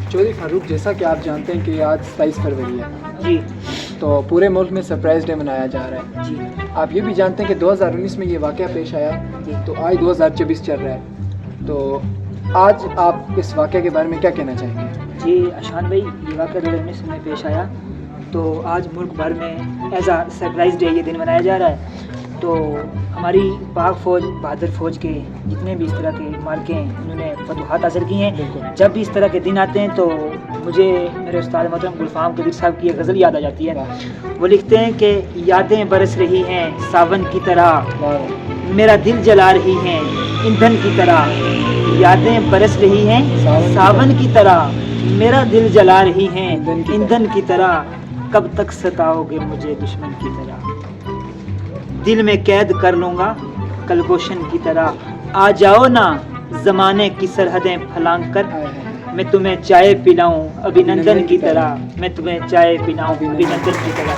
चौधरी फारूक, जैसा कि आप जानते हैं कि आज 27 फरवरी है, जी तो पूरे मुल्क में सरप्राइज डे मनाया जा रहा है। जी आप ये भी जानते हैं कि 2019 में ये वाक़या पेश आया, तो आज 2024 चल रहा है, तो आज आप इस वाक़े के बारे में क्या कहना चाहेंगे? जी अशान भाई, ये वाक़या 2019 में पेश आया, तो आज मुल्क भर में एज आ सरप्राइज डे ये दिन मनाया जा रहा है। तो हमारी पाक फ़ौज, बहादुर फ़ौज के जितने भी इस तरह के मार्के हैं, उन्होंने फतूहात हासिल की हैं। जब भी इस तरह के दिन आते हैं तो मुझे मेरे उस्ताद मोहतरम गुलफ़ाम कदीर साहब की एक गज़ल याद आ जाती है। वो लिखते हैं कि यादें बरस रही हैं सावन की तरह, मेरा दिल जला रही हैं ईंधन की तरह। यादें बरस रही हैं सावन की तरह, मेरा दिल जला रही हैं ईंधन की तरह। कब तक सताओगे मुझे दुश्मन की तरह, दिल में कैद कर लूँगा कलगोशन की तरह। आ जाओ ना ज़माने की सरहदें फलांग कर, मैं तुम्हें चाय पिलाऊं अभिनंदन की तरह। मैं तुम्हें चाय पिलाऊं अभिनंदन की तरह।